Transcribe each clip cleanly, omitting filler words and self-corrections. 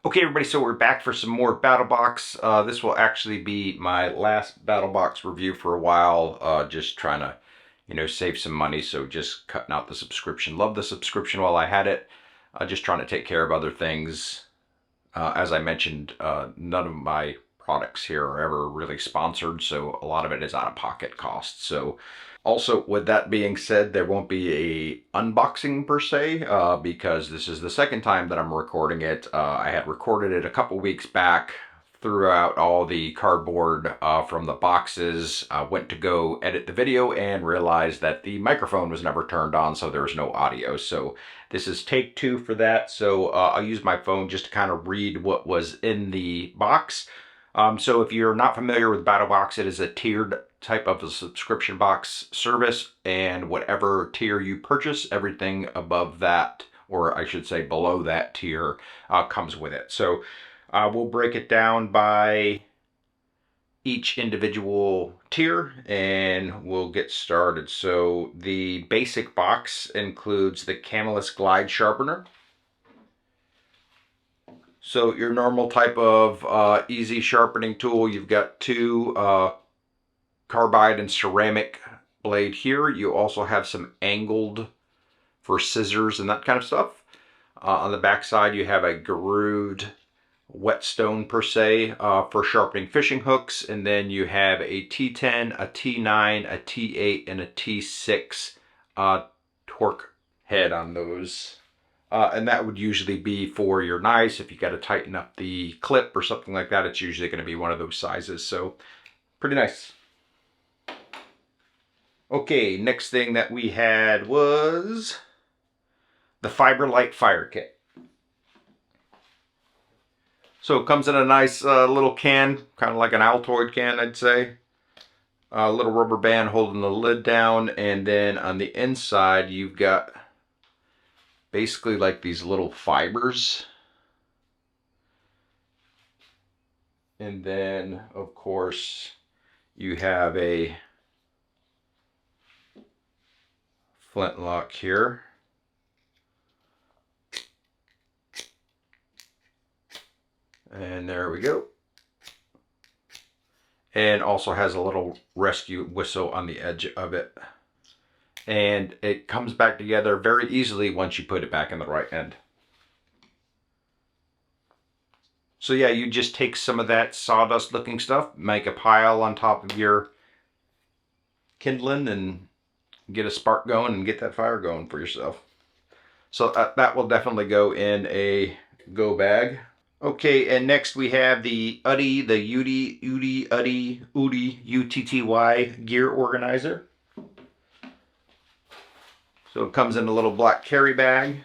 Okay, everybody, so we're back for some more BattleBox. This will actually be my last BattleBox review for a while. Just trying to, save some money, so just cutting out the subscription. Love the subscription while I had it. Just trying to take care of other things. As I mentioned, none of my products here are ever really sponsored, so a lot of it is out-of-pocket costs. So also, with that being said, there won't be a unboxing per se, because this is the second time that I'm recording it. I had recorded it a couple weeks back, threw out all the cardboard from the boxes, went to go edit the video and realized that the microphone was never turned on, so there was no audio. So this is take two for that. So I'll use my phone just to kind of read what was in the box. So if you're not familiar with BattleBox, it is a tiered type of a subscription box service, and whatever tier you purchase, everything above that, or I should say below that tier, comes with it. So we'll break it down by each individual tier and we'll get started. So the basic box includes the Camelus Glide Sharpener. So your normal type of easy sharpening tool, you've got two carbide and ceramic blade here. You also have some angled for scissors and that kind of stuff. On the back side, you have a grooved whetstone per se for sharpening fishing hooks, and then you have a T10, a T9, a T8, and a T6 torque head on those. And that would usually be for your knives. If you got to tighten up the clip or something like that, it's usually going to be one of those sizes. So pretty nice. Okay, next thing that we had was the Fiberlight Fire Kit. So it comes in a nice little can, kind of like an Altoid can, I'd say. A little rubber band holding the lid down, and then on the inside you've got basically like these little fibers. And then, of course, you have a flintlock here. And there we go. And also has a little rescue whistle on the edge of it. And it comes back together very easily once you put it back in the right end. So yeah, you just take some of that sawdust looking stuff, make a pile on top of your kindling and get a spark going and get that fire going for yourself. So that will definitely go in a go bag. Okay, and next we have the Uddy, the Uddy, U-T-T-Y gear organizer. So it comes in a little black carry bag.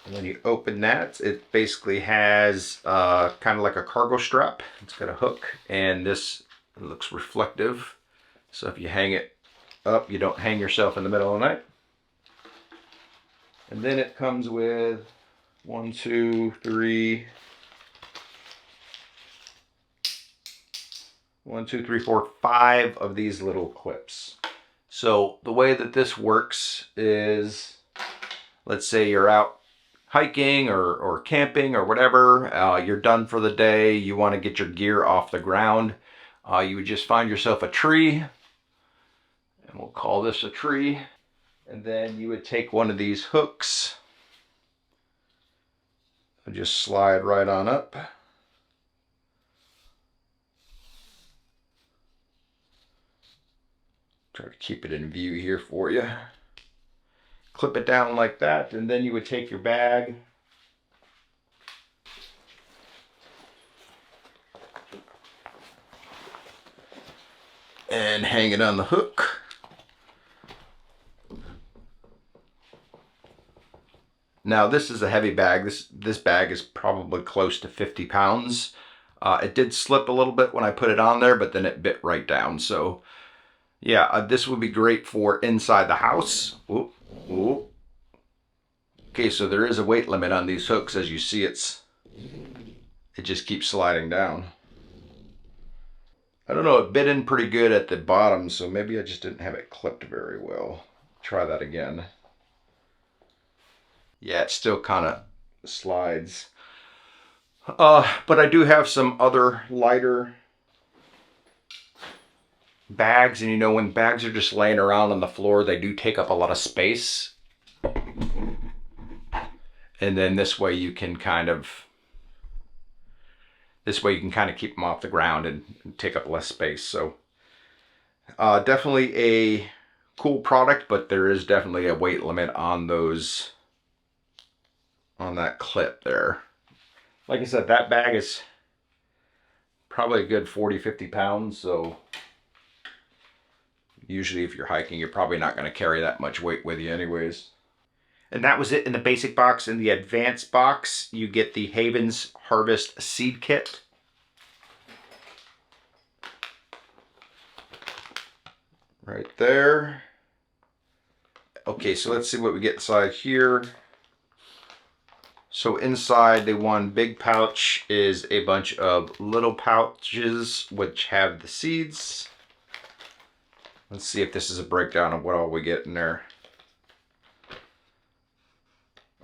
And when you open that, it basically has kind of like a cargo strap. It's got a hook, and this looks reflective. So if you hang it up, you don't hang yourself in the middle of the night. And then it comes with 1, 2, 3, 4, 5 of these little clips. So the way that this works is, let's say you're out hiking or camping or whatever, you're done for the day, you want to get your gear off the ground, you would just find yourself a tree, and we'll call this a tree, and then you would take one of these hooks and just slide right on up. Try to keep it in view here for you. Clip it down like that, and then you would take your bag and hang it on the hook. Now this is a heavy bag. This bag is probably close to 50 pounds. It did slip a little bit when I put it on there, but then it bit right down. So yeah, this would be great for inside the house. Ooh, ooh. Okay, so there is a weight limit on these hooks. As you see, it just keeps sliding down. I don't know, it bit in pretty good at the bottom, so maybe I just didn't have it clipped very well. Try that again. Yeah, it still kind of slides. But I do have some other lighter bags, and you know, when bags are just laying around on the floor, they do take up a lot of space. And then this way you can kind of keep them off the ground and take up less space. So definitely a cool product, but there is definitely a weight limit on those, on that clip there. Like I said, that bag is probably a good 40-50 pounds. So usually if you're hiking, you're probably not going to carry that much weight with you anyways. And that was it in the basic box. In the advanced box, you get the Haven's Harvest Seed Kit. Right there. Okay, so let's see what we get inside here. So inside the one big pouch is a bunch of little pouches which have the seeds. Let's see if this is a breakdown of what all we get in there.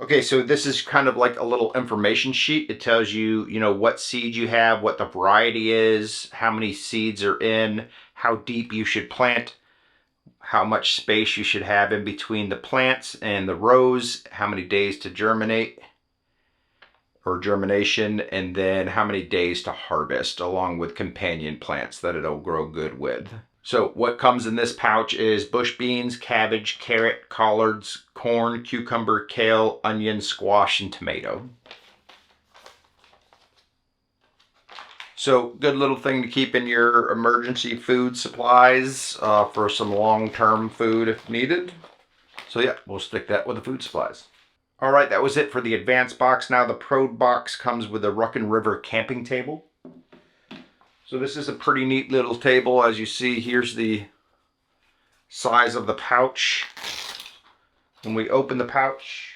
Okay, so this is kind of like a little information sheet. It tells you, you know, what seed you have, what the variety is, how many seeds are in, how deep you should plant, how much space you should have in between the plants and the rows, how many days to germinate or germination, and then how many days to harvest, along with companion plants that it'll grow good with. So what comes in this pouch is bush beans, cabbage, carrot, collards, corn, cucumber, kale, onion, squash, and tomato. So good little thing to keep in your emergency food supplies for some long-term food if needed. So yeah, we'll stick that with the food supplies. All right, that was it for the advanced box. Now the Pro box comes with a Ruckin' River camping table. So this is a pretty neat little table. As you see, here's the size of the pouch. When we open the pouch,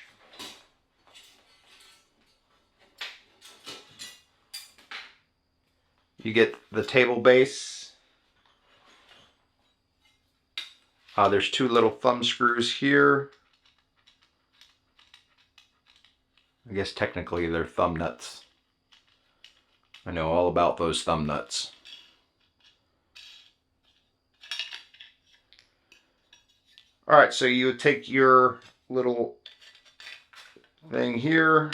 you get the table base. There's two little thumb screws here. I guess technically they're thumb nuts. I know all about those thumb nuts. All right, so you would take your little thing here.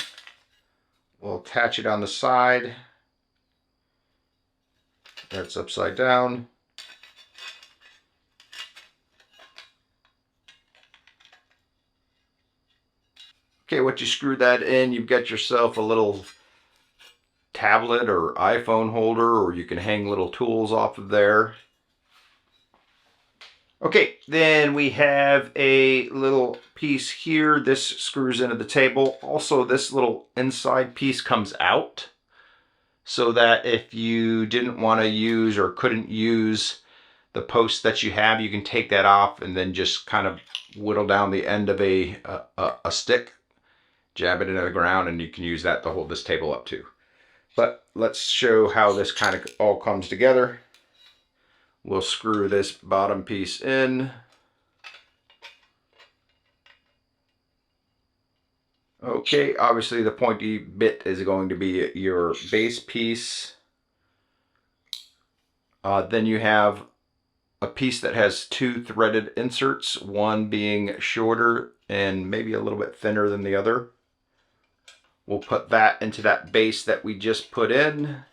We'll attach it on the side. That's upside down. Okay, once you screw that in, you've got yourself a little tablet or iPhone holder, or you can hang little tools off of there. Okay, then we have a little piece here. This screws into the table. Also, this little inside piece comes out so that if you didn't want to use or couldn't use the post that you have, you can take that off and then just kind of whittle down the end of a stick, jab it into the ground, and you can use that to hold this table up too. But let's show how this kind of all comes together. We'll screw this bottom piece in. Okay, obviously the pointy bit is going to be your base piece. Then you have a piece that has two threaded inserts, one being shorter and maybe a little bit thinner than the other. We'll put that into that base that we just put in.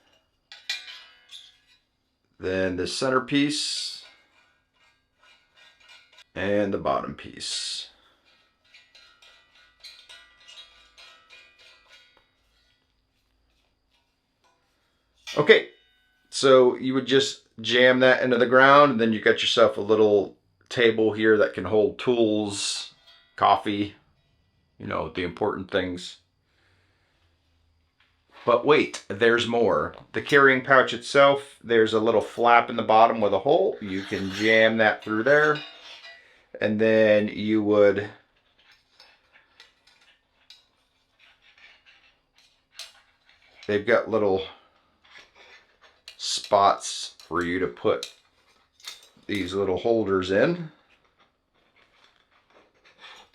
Then the center piece and the bottom piece. Okay, so you would just jam that into the ground, and then you got yourself a little table here that can hold tools, coffee, you know, the important things. But wait, there's more. The carrying pouch itself, there's a little flap in the bottom with a hole. You can jam that through there. And then you would they've got little spots for you to put these little holders in.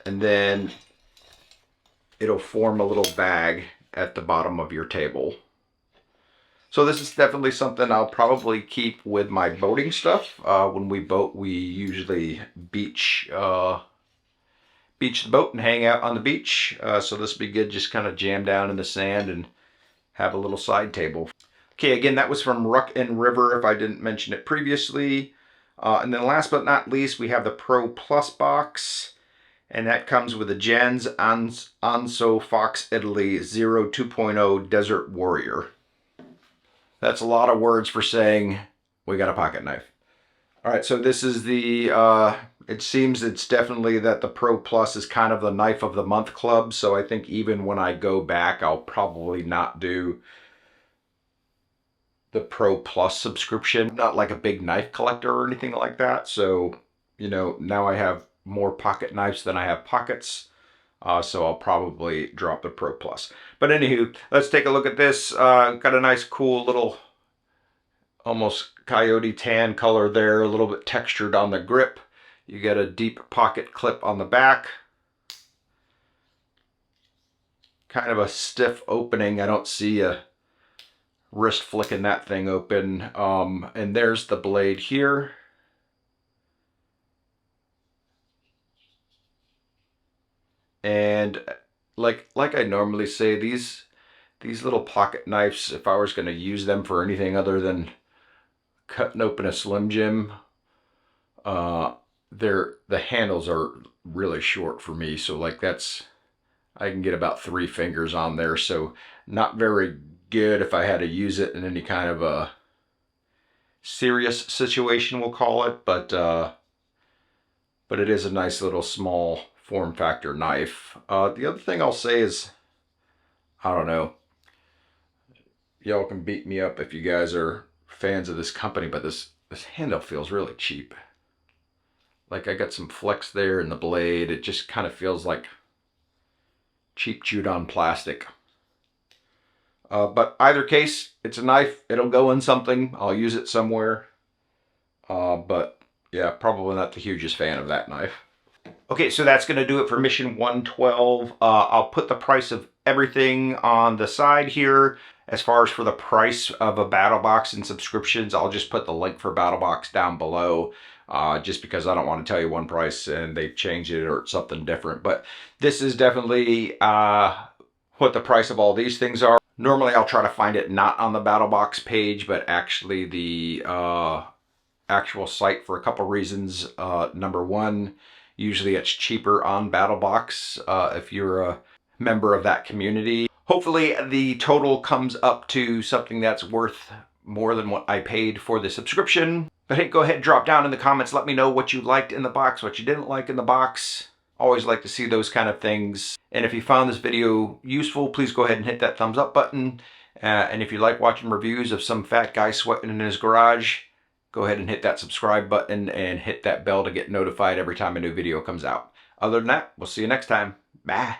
And then it'll form a little bag at the bottom of your table. So this is definitely something I'll probably keep with my boating stuff. When we boat, we usually beach the boat and hang out on the beach. So this would be good, just kind of jam down in the sand and have a little side table. Okay, again, that was from Ruck and River, if I didn't mention it previously. And then last but not least, we have the Pro Plus box. And that comes with a Jens Anso Fox Italy 2.0 Desert Warrior. That's a lot of words for saying we got a pocket knife. All right, so this is the, it seems it's definitely that the Pro Plus is kind of the knife of the month club. So I think even when I go back, I'll probably not do the Pro Plus subscription. I'm not like a big knife collector or anything like that. So, you know, now I have more pocket knives than I have pockets. So I'll probably drop the Pro Plus. But anywho, let's take a look at this. Got a nice cool little almost coyote tan color there, a little bit textured on the grip. You get a deep pocket clip on the back. Kind of a stiff opening. I don't see a wrist flicking that thing open. And there's the blade here. And like I normally say, these little pocket knives, if I was going to use them for anything other than cutting open a Slim Jim, the handles are really short for me. So like I can get about 3 fingers on there. So not very good if I had to use it in any kind of a serious situation, we'll call it. But it is a nice little small form factor knife. The other thing I'll say is, I don't know, y'all can beat me up if you guys are fans of this company, but this handle feels really cheap. Like I got some flex there in the blade. It just kind of feels like cheap chewed on plastic. But either case, it's a knife. It'll go in something. I'll use it somewhere. But yeah, probably not the hugest fan of that knife. Okay, so that's going to do it for mission 112. I'll put the price of everything on the side here. As far as for the price of a BattleBox and subscriptions, I'll just put the link for BattleBox down below. Just because I don't want to tell you one price and they've changed it or it's something different. But this is definitely what the price of all these things are. Normally I'll try to find it not on the BattleBox page, but actually the actual site for a couple reasons. Number one, usually it's cheaper on BattleBox if you're a member of that community. Hopefully the total comes up to something that's worth more than what I paid for the subscription. But hey, go ahead and drop down in the comments. Let me know what you liked in the box, what you didn't like in the box. Always like to see those kind of things. And if you found this video useful, please go ahead and hit that thumbs up button. And if you like watching reviews of some fat guy sweating in his garage, go ahead and hit that subscribe button and hit that bell to get notified every time a new video comes out. Other than that, we'll see you next time. Bye.